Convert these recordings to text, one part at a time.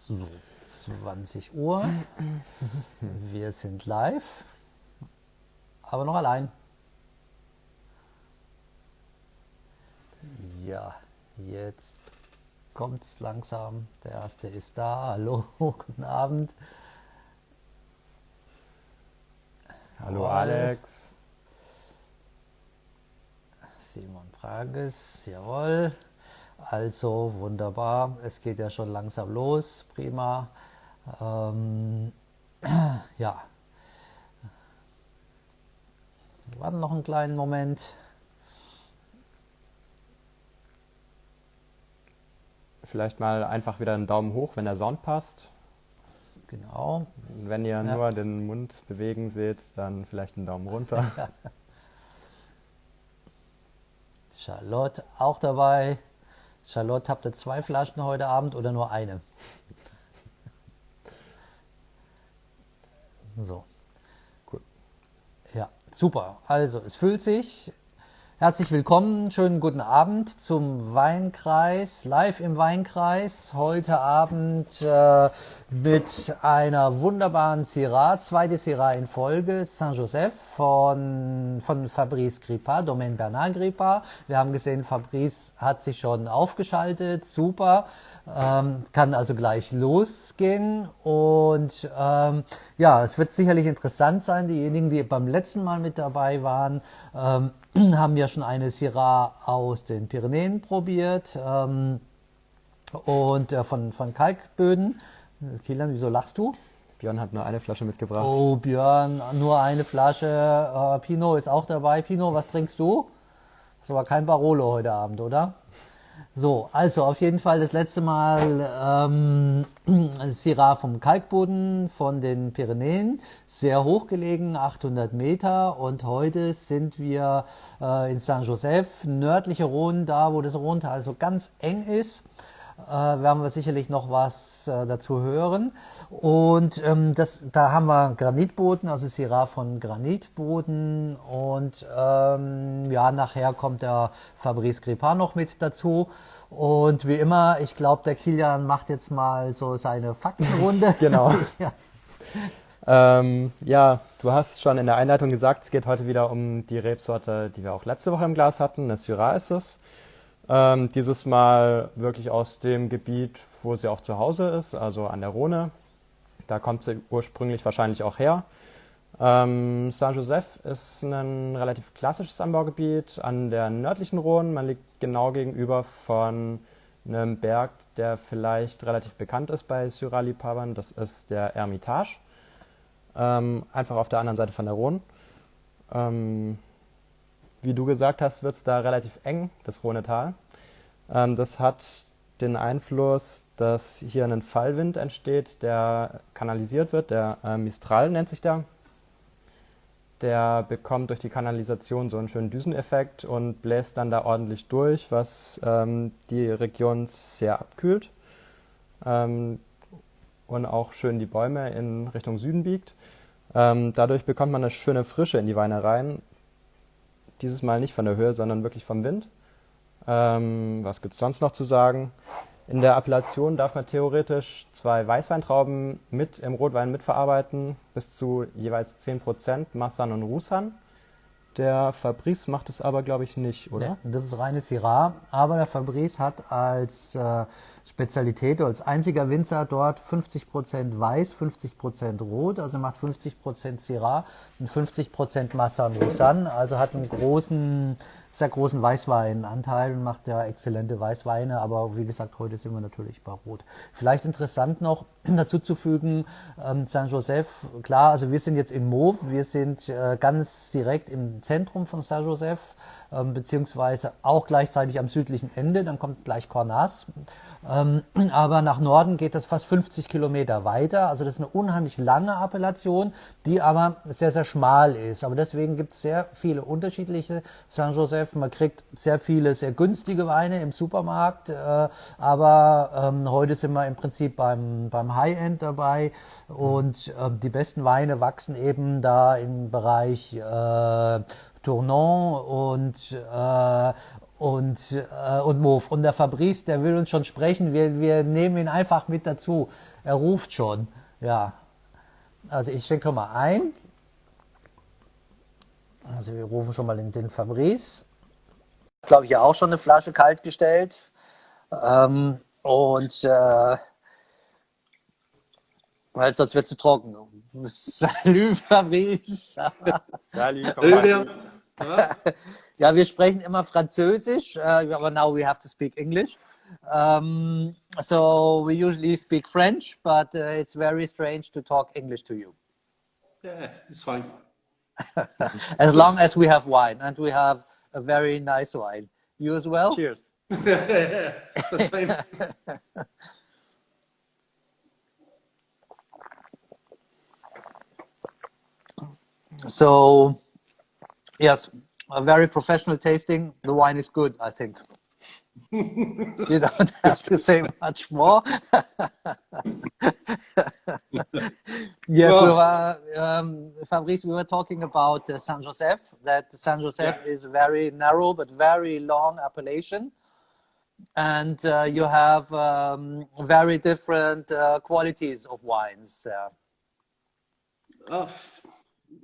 So, 20 Uhr. Wir sind live, aber noch allein. Ja, jetzt kommt es langsam. Der erste ist da. Hallo, guten Abend. Hallo Alex. Simon Prages, jawohl. Also wunderbar, es geht ja schon langsam los, prima. Ja, wir warten noch einen kleinen Moment. Vielleicht mal einfach wieder einen Daumen hoch, wenn der Sound passt. Genau. Wenn ihr nur den Mund bewegen seht, dann vielleicht einen Daumen runter. Charlotte auch dabei. Charlotte, habt ihr 2 Flaschen heute Abend oder nur eine? So. Cool. Ja, super. Also, es füllt sich. Herzlich willkommen, schönen guten Abend zum Wein-kreis, live im Wein-kreis. Heute Abend mit einer wunderbaren Syrah, zweite Syrah in Folge, Saint-Joseph von Fabrice Gripa, Domaine Gripa. Wir haben gesehen, Fabrice hat sich schon aufgeschaltet, super. Kann also gleich losgehen und ja, es wird sicherlich interessant sein. Diejenigen, die beim letzten Mal mit dabei waren, haben ja schon eine Syrah aus den Pyrenäen probiert und von Kalkböden. Kilian, wieso lachst du? Björn hat nur eine Flasche mitgebracht. Oh, Björn, nur eine Flasche. Pino ist auch dabei. Pino, was trinkst du? Das war kein Barolo heute Abend, oder? So, also auf jeden Fall das letzte Mal Syrah vom Kalkboden von den Pyrenäen, sehr hoch gelegen, 800 Meter, und heute sind wir in Saint-Joseph, nördliche Rhône, da wo das Rhônetal so ganz eng ist. Werden wir sicherlich noch was dazu hören. Und da haben wir Granitboden, also Syrah von Granitboden. Und ja, nachher kommt der Fabrice Gripa noch mit dazu. Und wie immer, ich glaube, der Kilian macht jetzt mal so seine Faktenrunde. Genau. Ja. Ja, du hast schon in der Einleitung gesagt, es geht heute wieder um die Rebsorte, die wir auch letzte Woche im Glas hatten. Eine Syrah ist es. Dieses Mal wirklich aus dem Gebiet, wo sie auch zu Hause ist, also an der Rhone. Da kommt sie ursprünglich wahrscheinlich auch her. Saint-Joseph ist ein relativ klassisches Anbaugebiet an der nördlichen Rhone. Man liegt genau gegenüber von einem Berg, der vielleicht relativ bekannt ist bei Syrah-Liebhabern. Das ist der Hermitage. Einfach auf der anderen Seite von der Rhone. Wie du gesagt hast, wird es da relativ eng, das Rhonetal. Das hat den Einfluss, dass hier ein Fallwind entsteht, der kanalisiert wird. Der Mistral nennt sich der. Der bekommt durch die Kanalisation so einen schönen Düseneffekt und bläst dann da ordentlich durch, was die Region sehr abkühlt und auch schön die Bäume in Richtung Süden biegt. Dadurch bekommt man eine schöne Frische in die Weine rein. Dieses Mal nicht von der Höhe, sondern wirklich vom Wind. Was gibt es sonst noch zu sagen? In der Appellation darf man theoretisch 2 Weißweintrauben mit im Rotwein mitverarbeiten, bis zu jeweils 10%, Massan und Roussanne. Der Fabrice macht es aber, glaube ich, nicht, oder? Nee, das ist reine Syrah, aber der Fabrice hat als Spezialität, als einziger Winzer dort 50% weiß, 50% rot, also macht 50% Syrah und 50% Massan Roussanne, also hat einen sehr großen Weißweinanteil und macht ja exzellente Weißweine, aber wie gesagt, heute sind wir natürlich bei Rot. Vielleicht interessant noch dazu zu fügen, Saint-Joseph, klar, also wir sind jetzt in Mauves, wir sind ganz direkt im Zentrum von Saint-Joseph, beziehungsweise auch gleichzeitig am südlichen Ende, dann kommt gleich Cornas. Aber nach Norden geht das fast 50 Kilometer weiter. Also das ist eine unheimlich lange Appellation, die aber sehr, sehr schmal ist. Aber deswegen gibt es sehr viele unterschiedliche Saint-Joseph. Man kriegt sehr viele, sehr günstige Weine im Supermarkt. Aber heute sind wir im Prinzip beim High-End dabei. Und die besten Weine wachsen eben da im Bereich Tournon und Mauve. Und der Fabrice, der will uns schon sprechen. Wir nehmen ihn einfach mit dazu. Er ruft schon. Ja, also ich schenke mal ein. Also wir rufen schon mal den Fabrice. Glaube ich, ja auch schon eine Flasche kalt gestellt. Weil sonst wird es zu trocken. Salut Fabrice. Salut, Salut Léon, ça va? Ja, wir sprechen immer Französisch, aber now we have to speak English. So we usually speak French, but it's very strange to talk English to you. Yeah, it's fine. As long as we have wine, and we have a very nice wine. You as well? cheers. The same. So, yes, a very professional tasting. The wine is good, I think. You don't have to say much more. Yes, Fabrice, we were talking about Saint Joseph. That Saint Joseph is very narrow but very long appellation, and you have very different qualities of wines.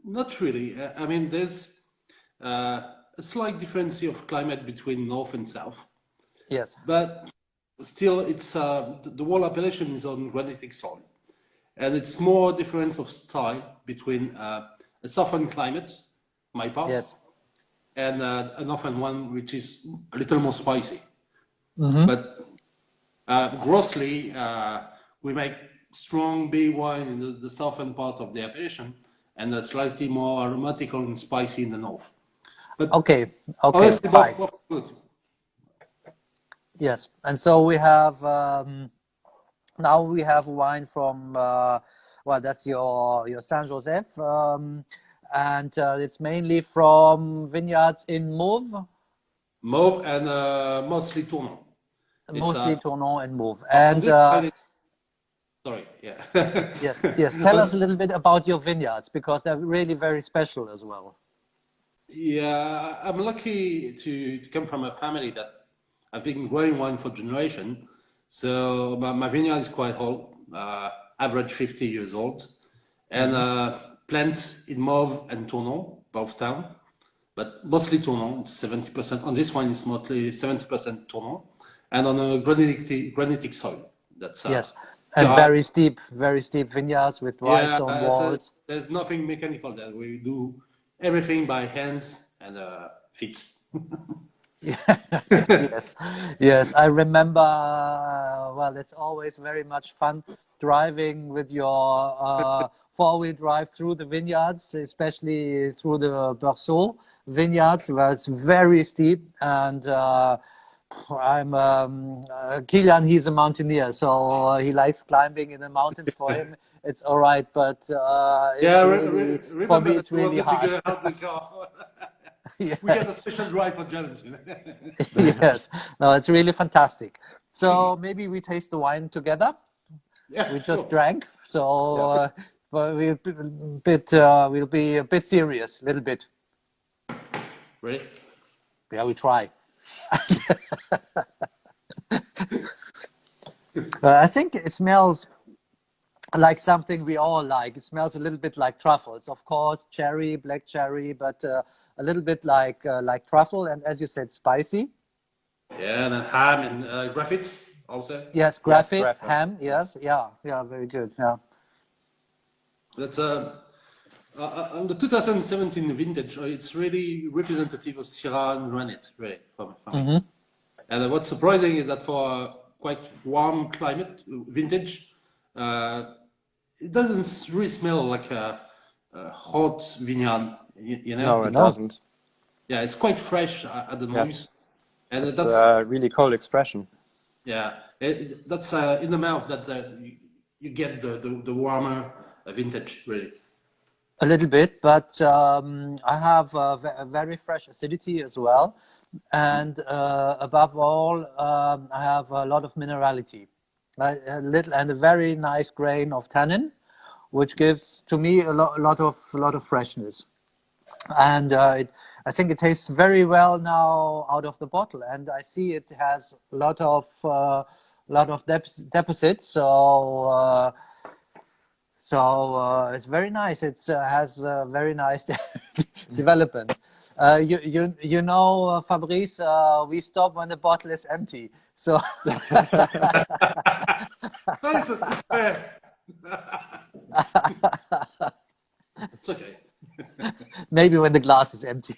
Not really. I mean, there's a slight difference of climate between north and south, Yes. but still, it's the whole appellation is on granitic soil, and it's more difference of style between a southern climate, my part, Yes. and a northern one which is a little more spicy. Mm-hmm. But grossly, we make strong bay wine in the southern part of the appellation, and slightly more aromatical and spicy in the north. But Okay. honestly, Fine. both good. Yes, and so we have now we have wine from well, that's your Saint Joseph, and it's mainly from vineyards in Mauve, Mauve and mostly Tournon. mostly Tournon and Mauve. On And this side sorry, yeah. yes, tell us a little bit about your vineyards because they're really very special as well. Yeah, I'm lucky to come from a family that I've been growing wine for generation. So my vineyard is quite old, average 50 years old, and plants in Mauve and Tournon, both town, but mostly Tournon. It's 70%. On this one, it's mostly 70% Tournon, and on a granitic soil. That's Yes, and very steep vineyards with dry stone walls. There's nothing mechanical there. We do everything by hands and feet. Yes, I remember. Well, it's always very much fun driving with your four-wheel drive through the vineyards, especially through the Berceau vineyards, where it's very steep. And I'm Kilian. He's a mountaineer, so he likes climbing in the mountains. For him, it's all right, but for me, it's really hard. Yes. We get a special drive for Germans. Yes, no, it's really fantastic. So maybe we taste the wine together. Yeah, We just sure. drank, so but we'll be a bit serious, a little bit. Ready? Yeah, we try. I think it smells like something we all like. It smells a little bit like truffles, of course, cherry, black cherry, but a little bit like truffle, and as you said, spicy. Yeah, and then ham and graphics also. Yes, graphite, graphite. ham. Yes, yeah, very good. Yeah. That's on the 2017 vintage. It's really representative of Syrah and granite, really, for me. And what's surprising is that for a quite warm climate vintage, it doesn't really smell like a hot vineyard. You know? No, it doesn't. Yeah, it's quite fresh at the moment. Yes. And It's that's a really cold expression. yeah, that's in the mouth that you get the warmer vintage, really. A little bit, but I have a very fresh acidity as well, and above all, I have a lot of minerality, a little and a very nice grain of tannin, which gives to me a lot of freshness, and I think it tastes very well now out of the bottle, and I see it has a lot of deposits. So it's very nice. It has very nice development. You know, Fabrice, we stop when the bottle is empty. So No, it's fair. It's okay. maybe when the glass is empty.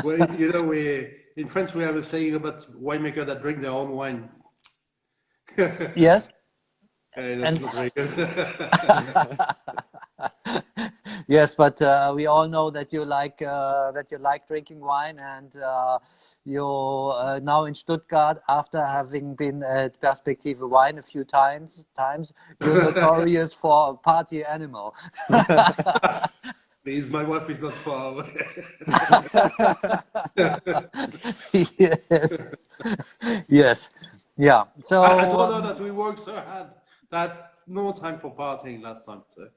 Well, you know, in France we have a saying about winemakers that drink their own wine. Yes. That's not very good. Yes, but we all know that you like drinking wine, and you now in Stuttgart, after having been at Perspektive Wine a few times, you're notorious for a party animal. Please, my wife is not far away. Yes. Yes. Yeah. So I told her that we worked so hard that no time for partying last time. So.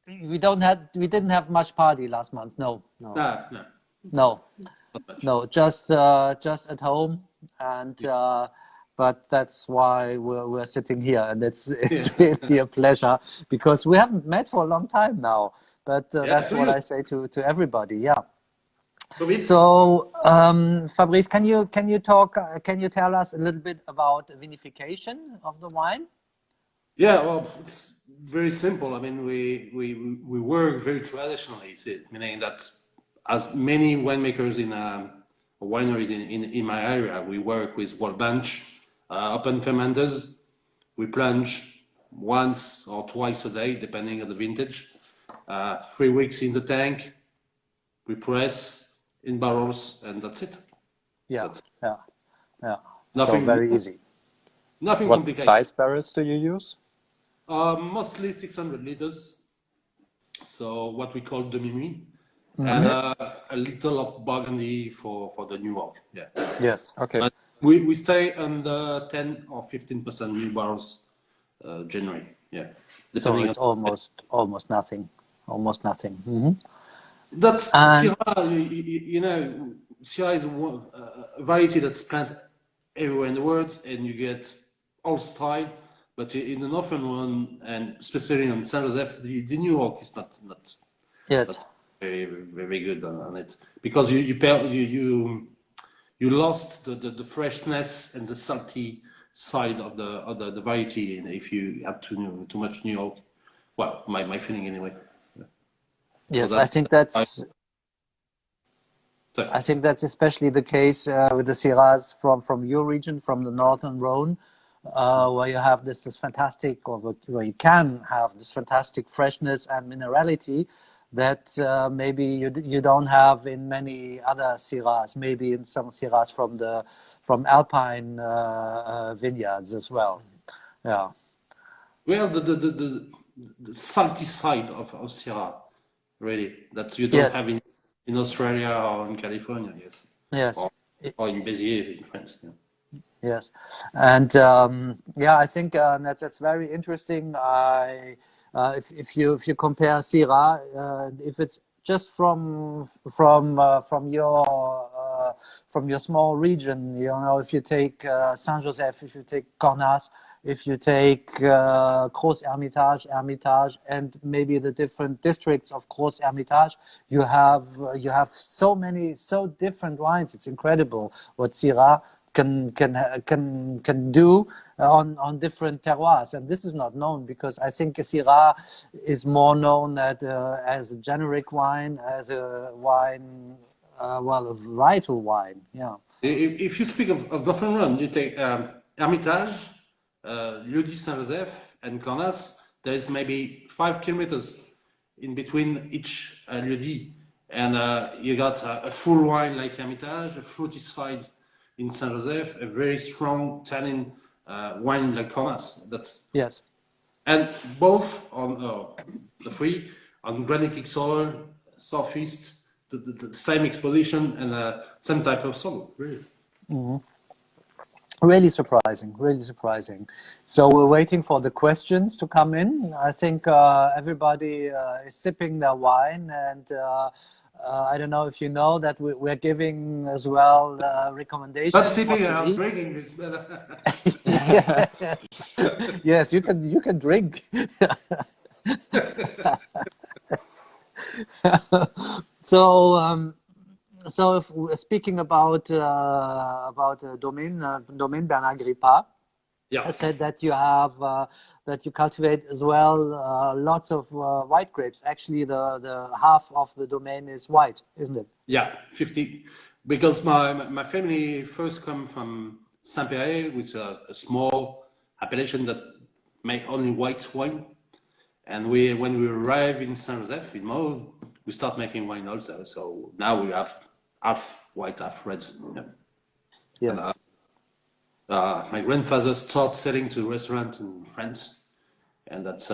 we didn't have much party last month. No. Just at home, and but that's why we're sitting here, and it's really a pleasure, because we haven't met for a long time now. But that's what I say to everybody. Yeah. So Fabrice, can you tell us a little bit about vinification of the wine? Yeah, well, it's very simple. I mean, we work very traditionally, meaning that as many winemakers in wineries in my area, we work with wall bench, open fermenters. We plunge once or twice a day, depending on the vintage. 3 weeks in the tank. We press in barrels, and that's it. Yeah, Nothing so very easy. Nothing What complicated. size barrels do you use? Mostly 600 liters. So what we call Domaine, and a little of Burgundy for the New York. Yeah. Yes. Okay. But we stay under 10 or 15% new barrels generally. Yeah. So Depending it's on almost nothing. Almost nothing. Mm-hmm. that's And- Syrah. You know, Syrah is a variety that's planted everywhere in the world, and you get all style. But in the northern one, and especially on Saint Joseph, the New York is not Yes. very, very good on it, because you lost the freshness and the salty side of the variety, and if you add too much New York, well, my feeling anyway. Yes, So I think that's so, I think that's especially the case with the Syrahs from your region, from the northern Rhone, where you have this fantastic, or where you can have this fantastic freshness and minerality that maybe you don't have in many other Syrahs. Maybe in some Syrahs from Alpine vineyards as well. Yeah. well, the salty side of Syrah, really, that you don't Yes. have in Australia or in California, yes, Yes. or in Béziers in France. Yeah. Yes, and yeah, I think that's very interesting. If you compare Syrah, if it's just from your small region, you know, if you take Saint Joseph, if you take Cornas, if you take Gros Hermitage, and maybe the different districts of Gros Hermitage, you have so different wines. It's incredible what Syrah can do on different terroirs, and this is not known, because I think Syrah is more known as a generic wine, as a wine, a varietal wine. Yeah. If you speak of Northern Rhone, you take Hermitage, Lieu-dit Saint-Joseph, and Cornas. There is maybe 5 kilometers in between each lieu-dit, and you got a full wine like Hermitage, a fruity side in Saint Joseph, a very strong tannin wine like Cornas. That's Yes. and both on the three on granitic soil, southeast, the same exposition and same type of soil. Really. Mm-hmm. Really surprising. So we're waiting for the questions to come in. I think everybody is sipping their wine, and I don't know if you know that we're giving as well Not recommendations what sipping to and eat. drinking, it's better. Yes, yes, you can drink. So, so if we're speaking about Domaine Bernard Gripa, Yeah. I said that you have that you cultivate as well lots of white grapes. Actually, the half of the domain is white, isn't it? Yeah, 50. Because my family first come from Saint-Péret, which is a small appellation that make only white wine. And when we arrive in Saint-Joseph, in Mauve, we start making wine also. So now we have half white, half reds. Yeah. Yes. My grandfather started selling to restaurants in France, and that's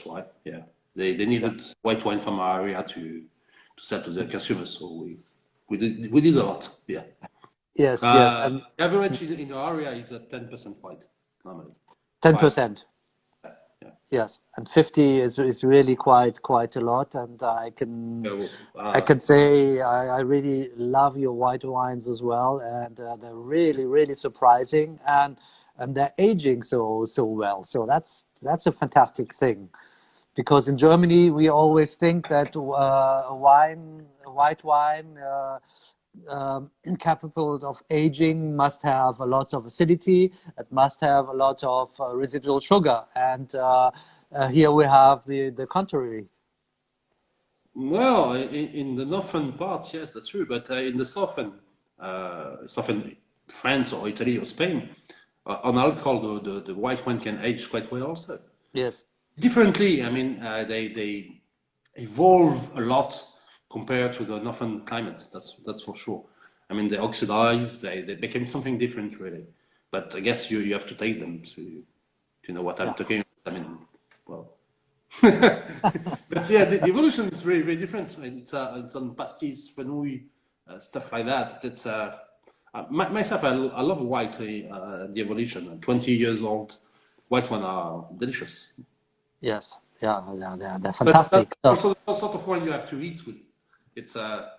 why. Yeah, they needed white wine from our area to sell to the consumers. So we did a lot. Yeah. Yes. Yes. And The average in our area is 10% white normally. 10%. Yeah. Yes, and 50 is really quite a lot, and I can say I really love your white wines as well, and they're really surprising, and they're aging so well. So that's a fantastic thing, because in Germany we always think that a white wine. Capable of aging must have a lot of acidity, it must have a lot of residual sugar, and here we have the contrary. Well, in the northern part, yes, that's true. But in the southern France or Italy or Spain, on alcohol, the white wine can age quite well also. Yes. Differently, I mean, they evolve a lot compared to the northern climates. That's for sure. I mean, they oxidize, they became something different, really. But I guess you have to take them to know what I'm talking about. I mean, well. But yeah, the evolution is very different. It's on pastis, fenouil, stuff like that. It's myself, I love white. The evolution. 20 years old, white one are delicious. Yes. Yeah. They're But that's fantastic. also the sort of wine you have to eat with. It's a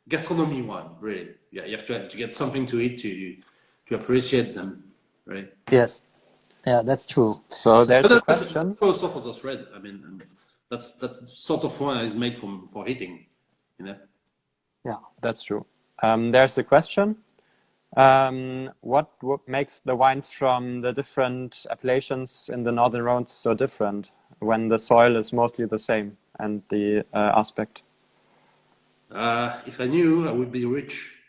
gastronomy wine, really. Yeah, you have to get something to eat to appreciate them, right? Yes. Yeah, that's true. So there's a But question. also for those red. I mean, that's sort of wine is made for eating, you know. Yeah. That's true. There's a question. What makes the wines from the different appellations in the Northern Rhones so different when the soil is mostly the same and the aspect? If I knew, I would be rich.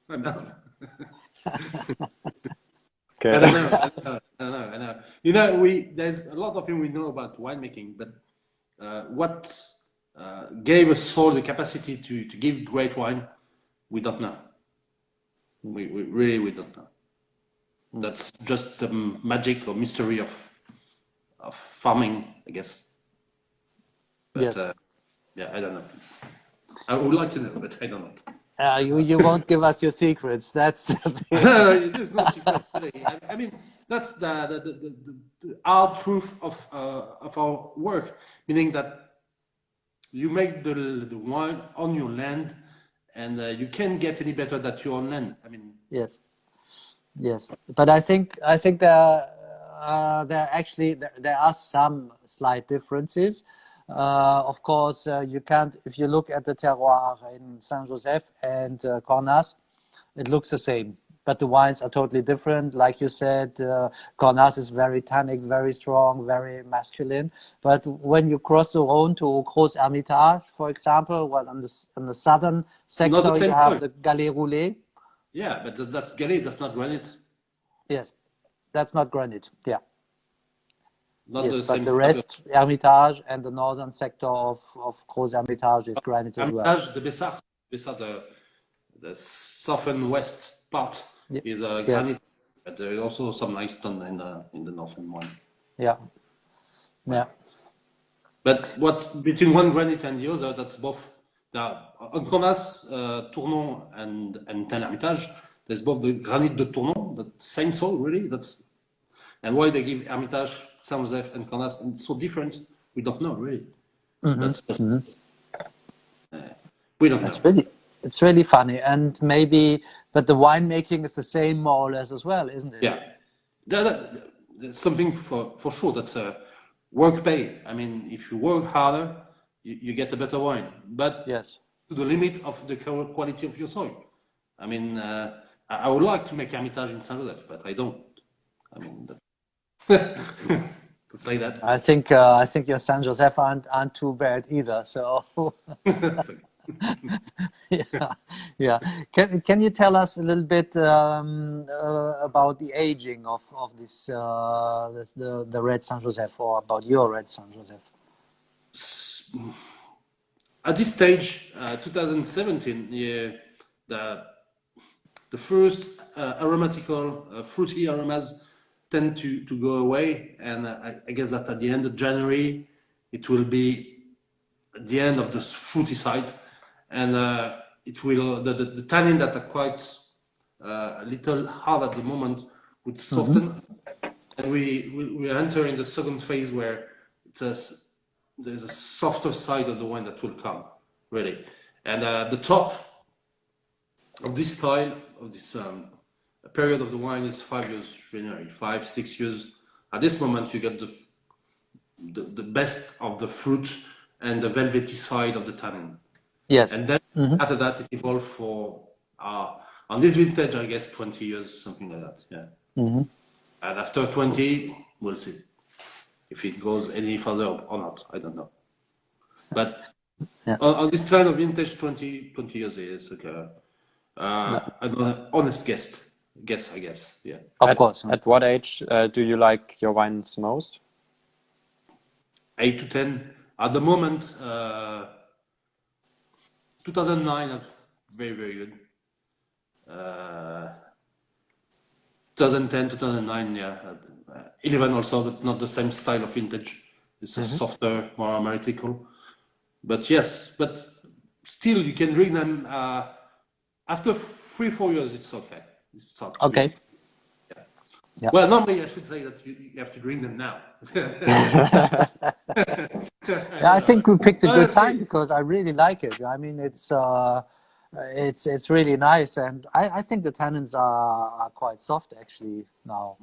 I'm not. Okay. I don't know. You know, there's a lot of things we know about winemaking, but what gave us all the capacity to give great wine, we don't know. We really don't know. That's just the magic or mystery of farming, I guess. But Yes. yeah, I don't know. I would like to know, but I don't know. You won't give us your secrets. That's No, it is no secret. Really. I mean, that's the our truth of our work, meaning that you make the wine on your land, and you can't get any better than your own land. I mean, yes. Yes, but I think there actually there are some slight differences. Of course, you can't, if you look at the terroir in Saint-Joseph and Cornas, it looks the same, but the wines are totally different. Like you said, Cornas is very tannic, very strong, very masculine. But when you cross the Rhone to Gros Hermitage, for example, well, on the southern sector, not the same you have point. the Galets Roulés. Yeah, but that's Gallet, that's not granite. Yes, that's not granite. Yeah. Not Yes, the but same the type of rest, Hermitage and the northern sector of Gros Hermitage is granite as well. Hermitage, the Bessart, the southern west part is Yes. granite, but there is also some nice stone in the northern one. Yeah. Yeah. But what between one granite and the other, that's both. On Cornas, Tournon, and Tel Hermitage, there's both the granite de Tournon, the same soil really. And why they give Hermitage, Saint-Joseph, and Cornas and so different, we don't know really. That's just, we don't know. It's really funny, and maybe, but the winemaking is the same more or less as well, isn't it? Yeah, that's something for sure. That's work pay. I mean, if you work harder, you get a better wine, but Yes. to the limit of the quality of your soil. I mean, I would like to make Hermitage in Saint-Joseph, but I don't. I mean, let's say that. I think your San Josef aren't too bad either. So yeah. Can you tell us a little bit about the aging of this, the red San Josef, or about your red San Josef? At this stage, 2017, yeah, the first aromatical, fruity aromas tend to go away, and I guess that at the end of January, it will be the end of the fruity side, and it will the tannin that are quite a little hard at the moment would soften, and we enter in the second phase where there's a softer side of the wine that will come, really, and the top of this style of this period of the wine is 5 years, generally 5-6 years. At this moment, you get the best of the fruit and the velvety side of the tannin. Yes. And then after that, it evolved for on this vintage, I guess 20 years, something like that. Yeah. And after 20, we'll see if it goes any further or not. I don't know. But on this kind of vintage, 20 years is like an honest guess, I guess. Yeah. Of course. At what age do you like your wines most? 8 to 10. At the moment, 2009, very, very good. 2010, 2009, yeah. 11 also, but not the same style of vintage. It's a softer, more analytical. But yes, but still you can drink them after 3-4 years. It's okay. It's okay. Yeah. Well, normally I should say that you have to drink them now. I think we picked a good time because I really like it. I mean, it's really nice, and I think the tannins are quite soft actually now.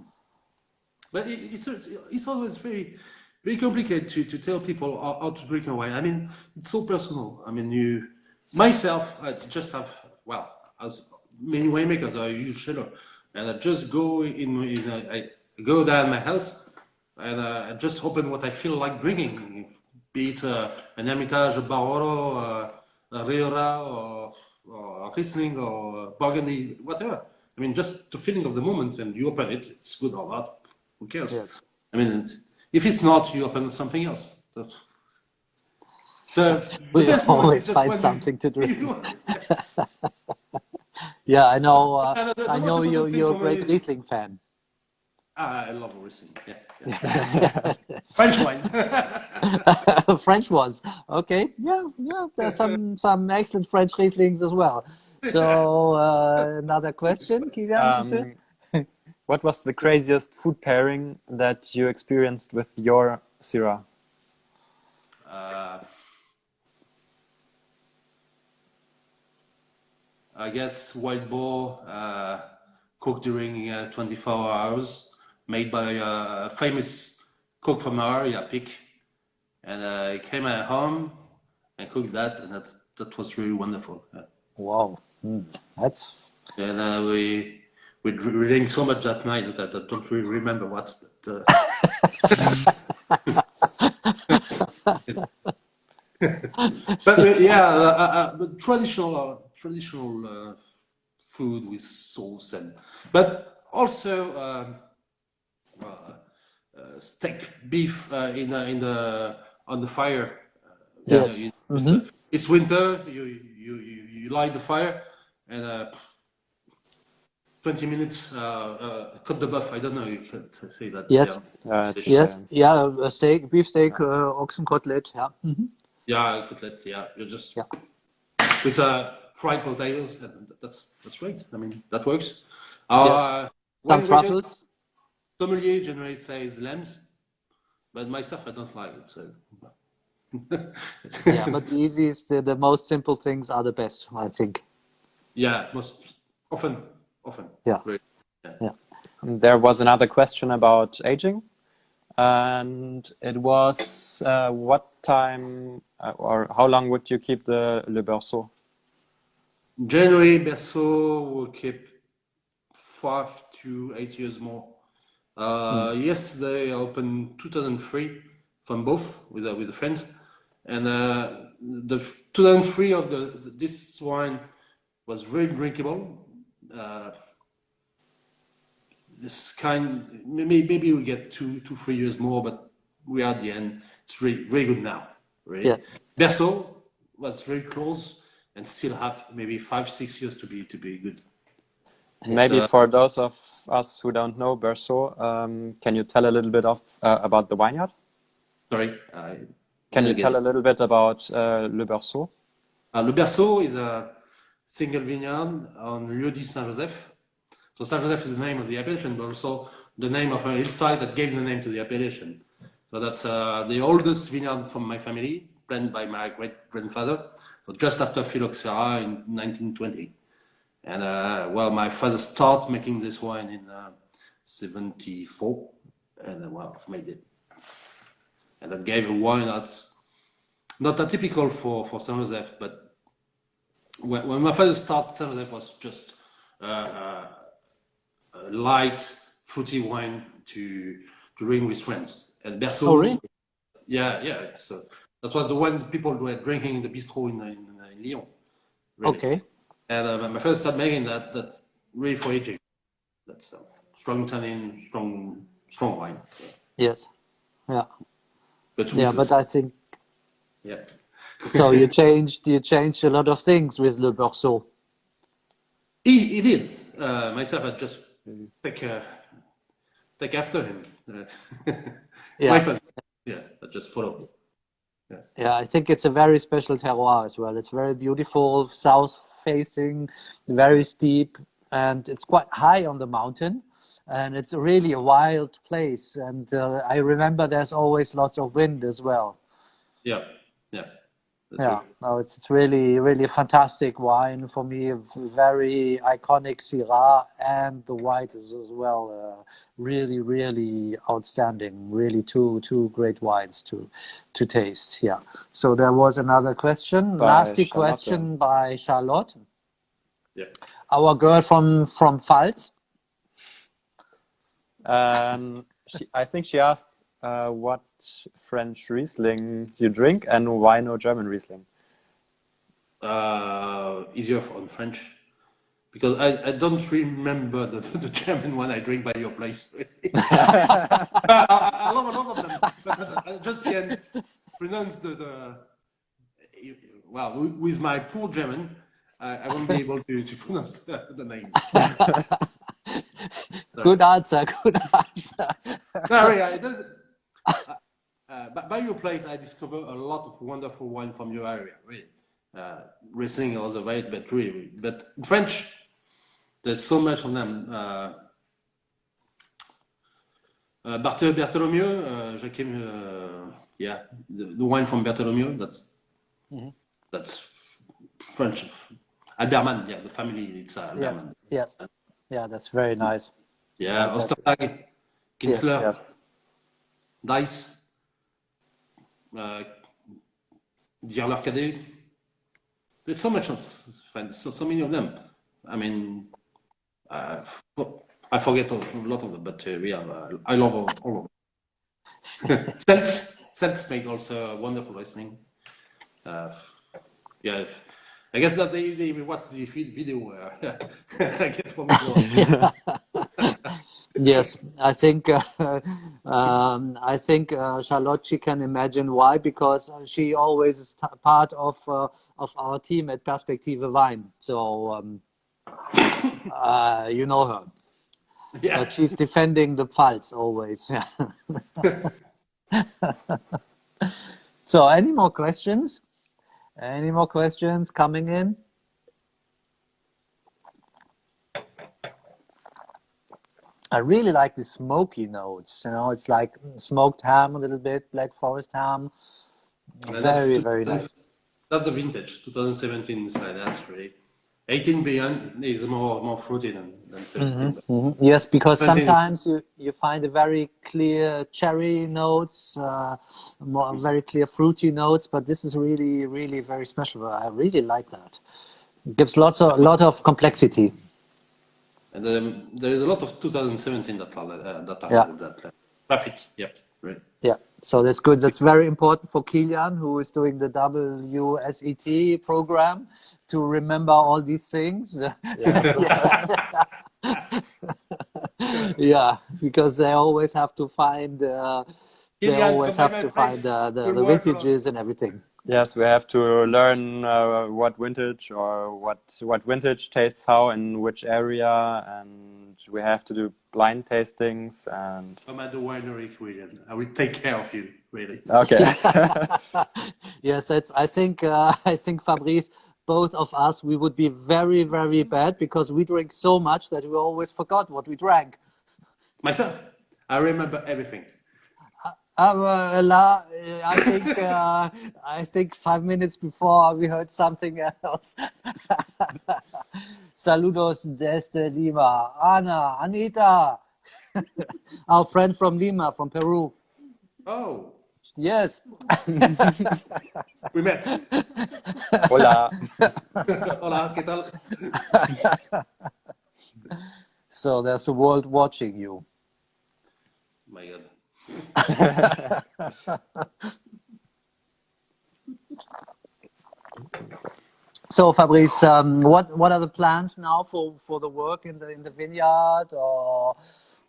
But it's always very, very complicated to tell people how to drink a wine. I mean, it's so personal. I mean, myself, I just have, well, as many winemakers are a huge seller, and I just go I go down my house and I just open what I feel like drinking, be it an Hermitage, a Barolo, a Rioja, or Riesling, or Burgundy, whatever. I mean, just the feeling of the moment, and you open it, it's good or not. Who cares? Yes. I mean, if it's not, you open something else. So we always find something to drink. Yeah, I know. I know you're a great Riesling fan. I love Riesling. Yeah. French wine. French ones. Okay. Yeah. There's some excellent French Rieslings as well. So another question, Kilian. What was the craziest food pairing that you experienced with your Syrah? I guess wild boar cooked during 24 hours, made by a famous cook from our area, Pick. And I came at home and cooked that, and that was really wonderful. Yeah. Wow, that's. And we drank so much that night that I don't really remember what. But yeah, traditional food with sauce, but also steak, beef on the fire. Yes. It's winter. You light the fire and 20 minutes cut the buff. I don't know. You can say that. Yes. Yes. Yeah. A steak, beef steak, oxen cutlet. Yeah. Yeah, cutlet. Yeah, you just with fried potatoes. That's great. I mean, that works. Some truffles. Sommelier generally says lambs, but myself I don't like it. So Yeah, but the easiest, the most simple things are the best, I think. Yeah, most often. Yeah, Very, yeah. yeah. There was another question about aging, and it was what time or how long would you keep the Le Berceau? January, Berceau will keep 5 to 8 years more. Yesterday I opened 2003 from both with the friends, and the 2003 of this wine was really drinkable. This kind maybe we get 3 years more, but we are at the end. It's really good now. Really, Yes. Berceau was very close and still have maybe 5 6 years to be good. Maybe for those of us who don't know Berceau, can you tell a little bit about the vineyard? Sorry, Can you didn't get tell it. a little bit about Le Berceau? Le Berceau is a single vineyard on Lieu-dit Saint-Joseph. So Saint-Joseph is the name of the appellation, but also the name of a hillside that gave the name to the appellation. So that's the oldest vineyard from my family, planted by my great-grandfather, so just after Phylloxera in 1920. And well, my father started making this wine in 74, and well, I've made it. And that gave a wine that's not atypical for Saint Joseph, but when my father started, Saint Joseph was just a light, fruity wine to drink with friends. And Berceau, Oh, really? yeah. So that was the one people were drinking in the bistro in Lyon. Really. Okay. And my father started making that. That's really for aging. That's strong tannin, strong wine. Yes. Yeah. But Yeah, but I think yeah. so. You changed a lot of things with Le Berceau. He did. Myself, I just take after him. Yeah. My father, yeah, I just follow. Yeah, I think it's a very special terroir as well. It's very beautiful, south facing, very steep, and it's quite high on the mountain. And it's really a wild place. And I remember there's always lots of wind as well. Yeah. That's Yeah, right. no, it's really, really a fantastic wine for me. A very iconic Syrah, and the white is as well. Really, really outstanding. Really, two great wines to taste. Yeah. So there was another question. By Nasty Charlotte. question by Charlotte, Yeah. our girl from Pfalz. I think she asked what French Riesling you drink and why no German Riesling. Easier on French because I don't remember the German one I drink by your place. I love a lot of them, but I just can pronounce the well, with my poor German, I won't be able to pronounce the names. Good answer. Good answer. No, yeah, it does. By your place, I discover a lot of wonderful wine from your area. Really, Riesling also right, but really, but in French, there's so much of them. Bartholomew, Jacquem, yeah, the wine from Bartholomew. That's French. Alberman, yeah, the family. It's Alberman. Yes. Yeah, that's very nice. Yeah, Ostertag, Kinsler, Yes. Dice, Dierler-Cadet. There's so much of so many of them. I mean, I forget a lot of them, but I love all of them. Celts make also wonderful Riesling. Yeah, I guess that they watch the video. I get from the Yes, I think Charlotte, she can imagine why, because she always is part of our team at Perspektive Wein. So you know her, yeah. but she's defending the Pfalz always. Yeah. So, any more questions? Any more questions coming in? I really like the smoky notes. You know, it's like smoked ham a little bit, Black Forest ham, Very, very nice. That's the vintage. 2017 is like that, really. 18 beyond is more fruity than 17. Yes, because 17 sometimes you find a very clear cherry notes, very clear fruity notes, but this is really, really very special. I really like that. It gives a lot of complexity. And there is a lot of 2017 that are Yeah. like that. Graphics, yeah, right. Yeah, so that's good. That's very important for Kilian, who is doing the WSET program, to remember all these things. Yeah, because they always have to find the vintages and everything. Yes, we have to learn what vintage or what vintage tastes how in which area, and we have to do blind tastings. And I'm at the winery, William. I will take care of you, really. okay. Yes, I think Fabrice, both of us, we would be very, very bad because we drink so much that we always forgot what we drank. Myself, I remember everything. I think 5 minutes before we heard something else. Saludos desde Lima. Ana, Anita, our friend from Lima, from Peru. Oh, Yes. we met. Hola. Hola, ¿qué tal? So there's a world watching you. My God. So Fabrice, what are the plans now for the work in the vineyard or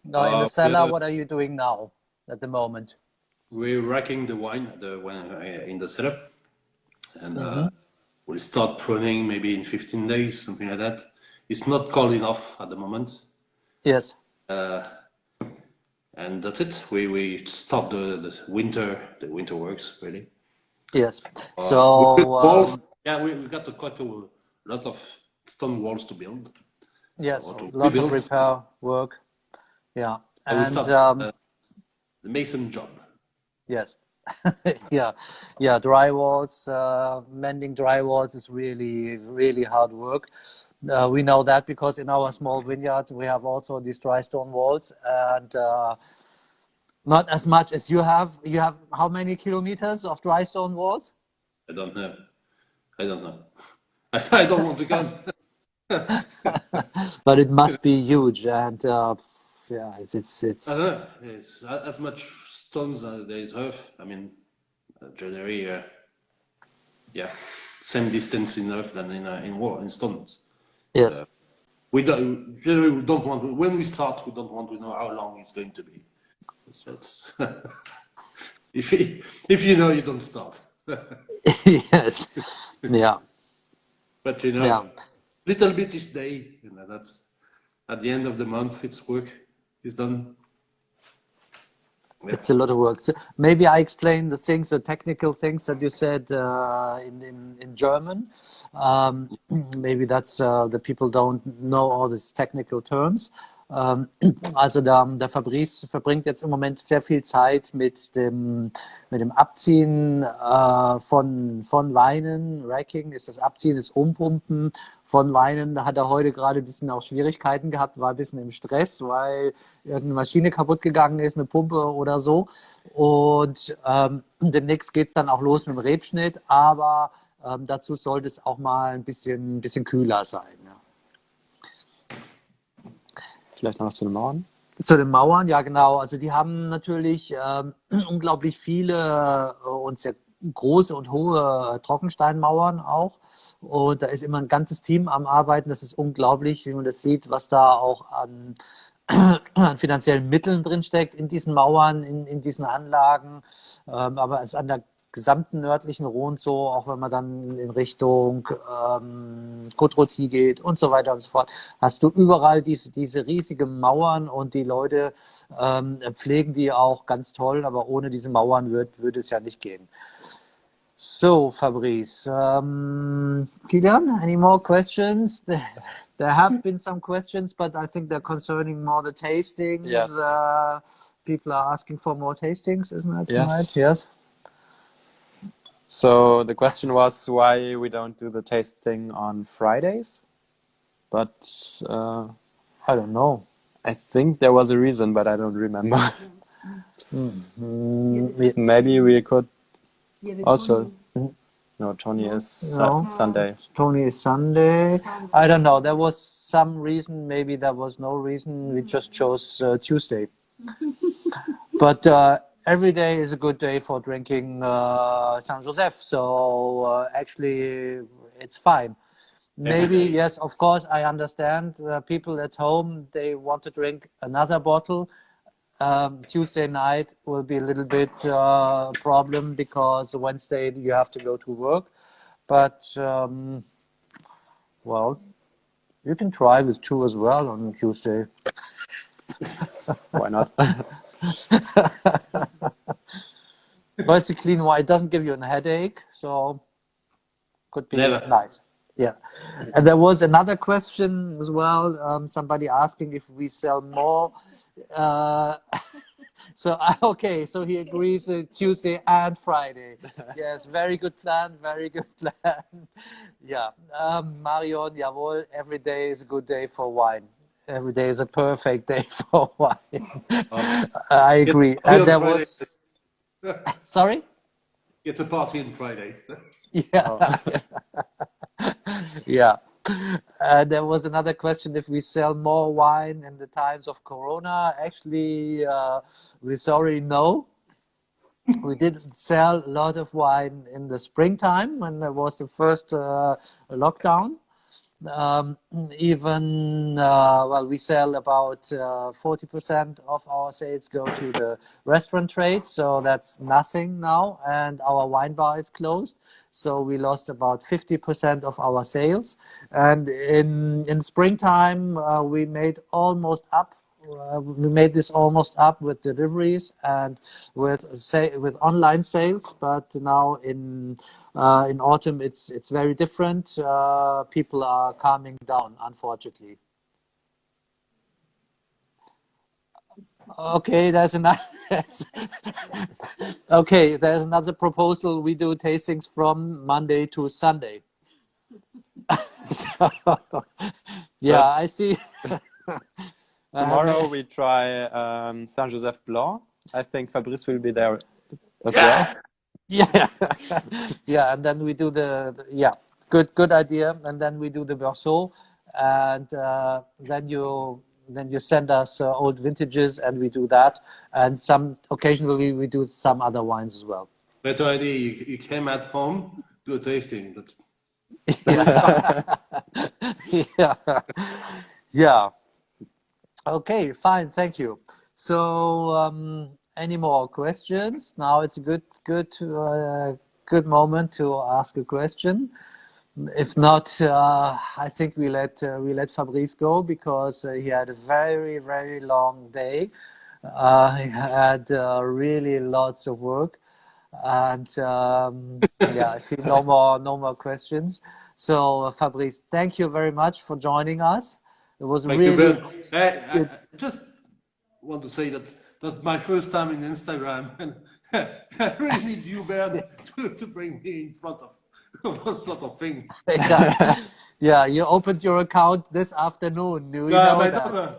in the cellar? What are you doing now at the moment? We're racking the wine in the cellar, and we'll start pruning maybe in 15 days, something like that. It's not cold enough at the moment. Yes. And that's it. We stop the winter works, really. Yes. Walls, we got quite a lot of stone walls to build. Yes, So lots of repair work. Yeah. And we start the mason job. Yes. Yeah. Drywalls, mending drywalls is really, really hard work. We know that because in our small vineyard we have also these dry stone walls, and not as much as you have. You have how many kilometers of dry stone walls? I don't know. I don't want to count. But it must be huge, and it's. I don't know. It's as much stones as there is earth. I mean, generally, same distance in earth than in stones. Yes. We don't want to, when we start. We don't want to know how long it's going to be. That's if you know, you don't start. Yes. Yeah. But little bit each day. That's at the end of the month. It's work. It's done. Yeah. It's a lot of work. So maybe I explain the technical things that you said in German. Maybe that's the people don't know all these technical terms. Also der Fabrice verbringt jetzt im Moment sehr viel Zeit mit dem Abziehen von Weinen. Racking ist das Abziehen, das Umpumpen von Weinen. Da hat er heute gerade ein bisschen auch Schwierigkeiten gehabt, war ein bisschen im Stress, weil irgendeine Maschine kaputt gegangen ist, eine Pumpe oder so. Und demnächst geht es dann auch los mit dem Rebschnitt, aber dazu sollte es auch mal ein bisschen kühler sein. Ja. Vielleicht noch was zu den Mauern? Zu den Mauern, ja genau. Also die haben natürlich unglaublich viele und sehr große und hohe Trockensteinmauern auch. Und da ist immer ein ganzes Team am Arbeiten. Das ist unglaublich, wie man das sieht, was da auch an finanziellen Mitteln drinsteckt in diesen Mauern, in diesen Anlagen. Aber es ist an der gesamten nördlichen Rhone so, auch wenn man dann in Richtung Côte-Rôtie geht und so weiter und so fort, hast du überall diese riesigen Mauern und die Leute pflegen die auch ganz toll, aber ohne diese Mauern würde es ja nicht gehen. So, Fabrice, Kilian, any more questions? There have been some questions, but I think they're concerning more the tastings. Yes. People are asking for more tastings, isn't that Yes. right? Yes. So the question was why we don't do the tasting on Fridays, but I don't know. I think there was a reason, but I don't remember. Maybe we could also. No, Tony is No. Sunday. Tony is Sunday. I don't know. There was some reason. Maybe there was no reason. We just chose Tuesday. But every day is a good day for drinking Saint Joseph. So actually, it's fine. Maybe, yes, of course, I understand. People at home, they want to drink another bottle. Tuesday night will be a little bit problem because Wednesday you have to go to work. But, well, you can try with 2 as well on Tuesday. Why not? But it's a clean wine. It doesn't give you a headache, so could be Never. nice. Yeah. And there was another question as well. Somebody asking if we sell more. So okay, so he agrees Tuesday and Friday. Yes, very good plan, very good plan. Yeah, Marion, jawohl, every day is a good day for wine. Every day is a perfect day for wine. I agree. Get And there Friday. was, sorry? Get to party on Friday. Yeah. Yeah. There was another question if we sell more wine in the times of Corona. Actually, we're sorry, no. We didn't sell a lot of wine in the springtime when there was the first lockdown. Well, we sell about 40% of our sales go to the restaurant trade, so that's nothing now, and our wine bar is closed, so we lost about 50% of our sales. And in springtime, we made almost up. We made this almost up with deliveries and with online sales, but now in autumn it's very different. People are calming down, unfortunately. Okay, there's another. Okay, there's another proposal. We do tastings from Monday to Sunday. So, yeah, I see. Tomorrow we try Saint Joseph Blanc. I think Fabrice will be there as well. Yeah, yeah, and then we do yeah, good idea, and then we do the Berceau, and then you send us old vintages, and we do that, and occasionally we do some other wines as well. Better idea. You came at home, do a tasting. That's Yeah, yeah. Okay, fine, thank you. So, any more questions? Now it's a good moment to ask a question. If not, I think we let Fabrice go because he had a very long day. He had really lots of work, and yeah, I see no more questions. So Fabrice, thank you very much for joining us. It was Thank you, really Ben. I just want to say that that's my first time in Instagram, and I really need you, Ben, to bring me in front of that sort of thing. yeah. Yeah, you opened your account this afternoon. You know My that. daughter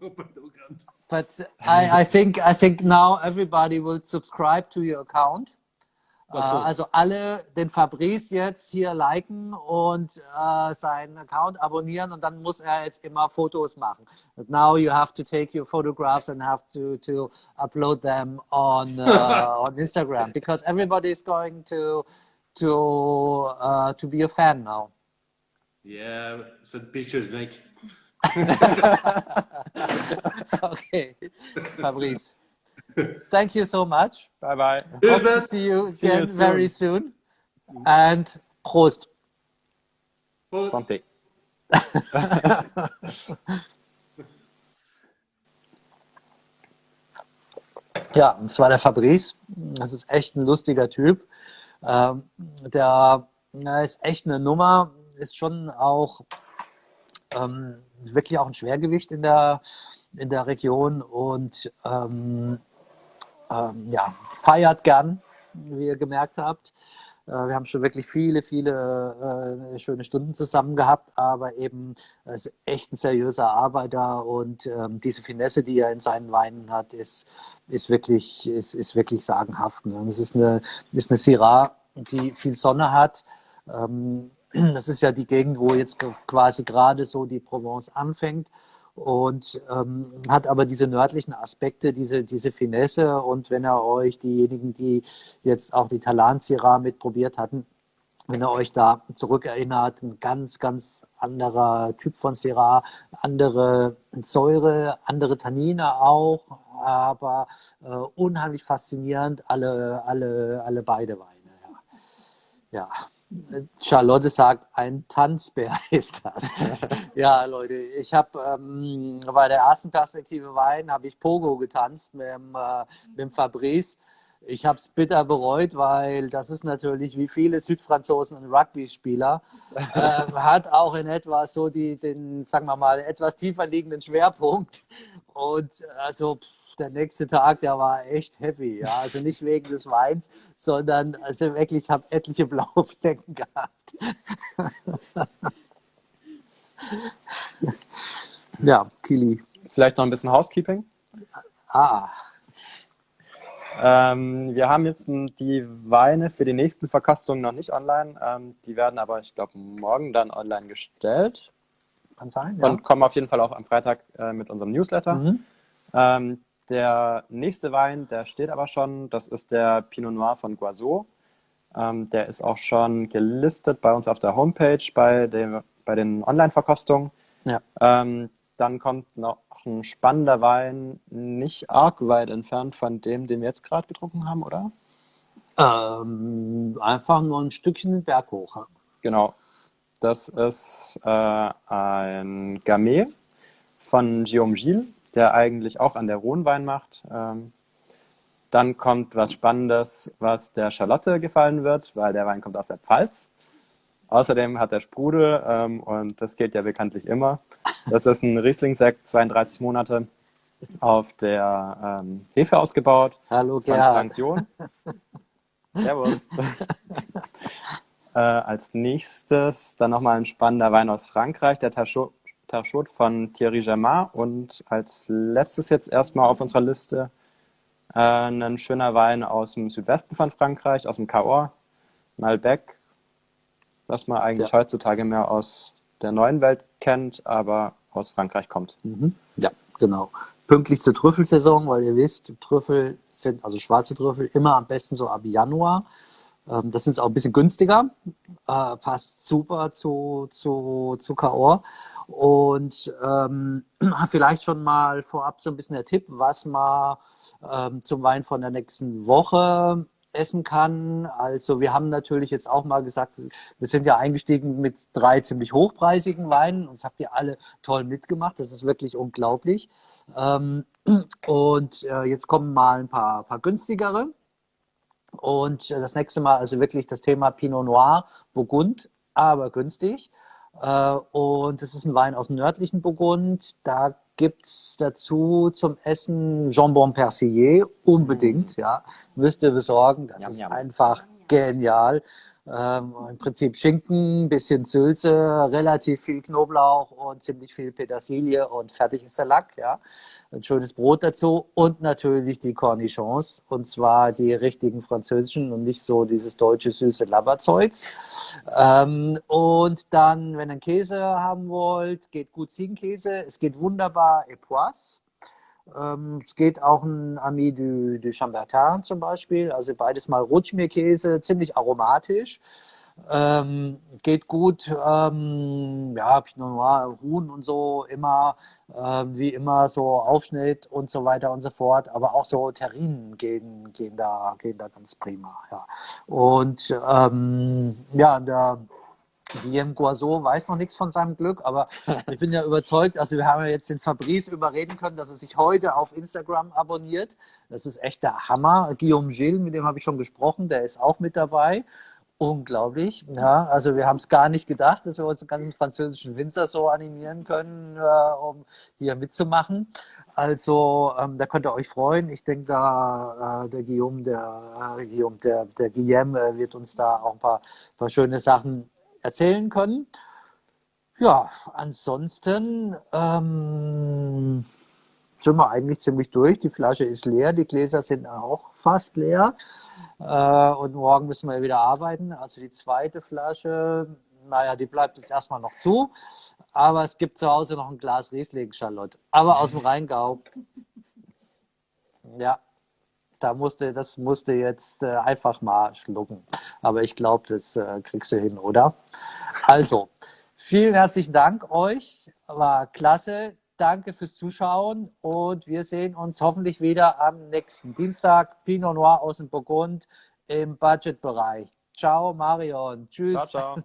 opened the account. But I think now everybody will subscribe to your account. Also alle den Fabrice jetzt hier liken und seinen Account abonnieren und dann muss er jetzt immer Fotos machen. But now you have to take your photographs and have to upload them on Instagram because everybody is going to be a fan now. Yeah, send pictures, Nick. Okay, Fabrice. Thank you so much. Bye bye. Hope to see you again very soon. And Prost. Santé. Ja, das war der Fabrice. Das ist echt ein lustiger Typ. Der ist echt eine Nummer, ist schon auch wirklich auch ein Schwergewicht in der Region und ja, feiert gern wie ihr gemerkt habt. Wir haben schon wirklich viele schöne Stunden zusammen gehabt, aber eben er ist echt ein seriöser Arbeiter und diese Finesse, die er in seinen Weinen hat, ist wirklich sagenhaft. Ne? Und es ist eine Syrah, die viel Sonne hat. Das ist ja die Gegend, wo jetzt quasi gerade so die Provence anfängt und hat aber diese nördlichen Aspekte, diese Finesse. Und wenn ihr euch diejenigen, die jetzt auch die Talan-Syrah mitprobiert hatten, wenn ihr euch da zurückerinnert, ein ganz anderer Typ von Syrah, andere Säure, andere Tannine auch, aber unheimlich faszinierend, alle beide Weine. Ja. Charlotte sagt, ein Tanzbär ist das. Ja, Leute, ich habe bei der ersten Perspektive Wein habe ich Pogo getanzt mit dem Fabrice. Ich habe es bitter bereut, weil das ist natürlich wie viele Südfranzosen ein Rugby-Spieler, hat auch in etwa so den, sagen wir mal, etwas tiefer liegenden Schwerpunkt. Und also der nächste Tag, der war echt heavy, ja. Also nicht wegen des Weins, sondern also wirklich, ich habe etliche blaue Flecken gehabt. Ja, Kili. Vielleicht noch ein bisschen Housekeeping. Ah, Wir haben jetzt die Weine für die nächsten Verkostungen noch nicht online. Die werden aber, ich glaube, morgen dann online gestellt kann sein, ja. und kommen auf jeden Fall auch am Freitag mit unserem Newsletter. Der nächste Wein, der steht aber schon, das ist der Pinot Noir von Guazot. Der ist auch schon gelistet bei uns auf der Homepage bei den Online-Verkostungen. Ja. Dann kommt noch ein spannender Wein, nicht arg weit entfernt von dem, den wir jetzt gerade getrunken haben, oder? Einfach nur ein Stückchen den Berg hoch. Ja. Genau. Das ist ein Gamay von Guillaume Gilles, der eigentlich auch an der Rhone Wein macht. Dann kommt was Spannendes, was der Charlotte gefallen wird, weil der Wein kommt aus der Pfalz. Außerdem hat er Sprudel und das geht ja bekanntlich immer. Das ist ein Riesling-Sekt, 32 Monate auf der Hefe ausgebaut. Hallo Von Gerhard. Frank John. Servus. Als nächstes dann nochmal ein spannender Wein aus Frankreich, der Tarchot von Thierry Germain. Und als letztes jetzt erstmal auf unserer Liste ein schöner Wein aus dem Südwesten von Frankreich, aus dem Cahors, Malbec, was man eigentlich heutzutage mehr aus der neuen Welt kennt, aber aus Frankreich kommt. Ja, genau. Pünktlich zur Trüffelsaison, weil ihr wisst, Trüffel sind, also schwarze Trüffel, immer am besten so ab Januar. Das sind auch ein bisschen günstiger, passt super zu Cahors. Und vielleicht schon mal vorab so ein bisschen der Tipp, was man zum Wein von der nächsten Woche essen kann. Also wir haben natürlich jetzt auch mal gesagt, wir sind ja eingestiegen mit 3 ziemlich hochpreisigen Weinen und das habt ihr alle toll mitgemacht. Das ist wirklich unglaublich. Und jetzt kommen mal ein paar günstigere. Und das nächste Mal also wirklich das Thema Pinot Noir, Burgund, aber günstig. Und das ist ein Wein aus dem nördlichen Burgund. Da gibt es dazu zum Essen Jambon Persillé, unbedingt, ja. Müsst ihr besorgen, das ist einfach genial. Im Prinzip Schinken, bisschen Sülze, relativ viel Knoblauch und ziemlich viel Petersilie und fertig ist der Lack, ja. Ein schönes Brot dazu und natürlich die Cornichons und zwar die richtigen französischen und nicht so dieses deutsche süße Labberzeugs. Und dann, wenn ihr einen Käse haben wollt, geht gut Ziegenkäse, es geht wunderbar Epoisse. Es geht auch ein Ami du Chambertin zum Beispiel, also beides mal Rotschmierkäse, ziemlich aromatisch. Geht gut, ja, Pinot Noir, Huhn und so, immer, wie immer, so Aufschnitt und so weiter und so fort, aber auch so Terrinen gehen da ganz prima, ja. Und ja, der Guillaume Guazot weiß noch nichts von seinem Glück, aber ich bin ja überzeugt, also wir haben ja jetzt den Fabrice überreden können, dass er sich heute auf Instagram abonniert. Das ist echt der Hammer. Guillaume Gilles, mit dem habe ich schon gesprochen, der ist auch mit dabei. Unglaublich. Ja, also wir haben es gar nicht gedacht, dass wir uns einen ganzen französischen Winzer so animieren können, um hier mitzumachen. Also, da könnt ihr euch freuen. Ich denke, da der Guillaume, der Guillaume wird uns da auch ein paar schöne Sachen erzählen können. Ja, ansonsten sind wir eigentlich ziemlich durch. Die Flasche ist leer, die Gläser sind auch fast leer. Und morgen müssen wir wieder arbeiten. Also die zweite Flasche, naja, die bleibt jetzt erstmal noch zu. Aber es gibt zu Hause noch ein Glas Riesling, Charlotte. Aber aus dem Rheingau. Ja, das musste jetzt einfach mal schlucken. Aber ich glaube, das kriegst du hin, oder? Also, vielen herzlichen Dank euch. War klasse. Danke fürs Zuschauen und wir sehen uns hoffentlich wieder am nächsten Dienstag. Pinot Noir aus dem Burgund im Budgetbereich. Ciao, Marion. Ciao, Tschüss. ciao.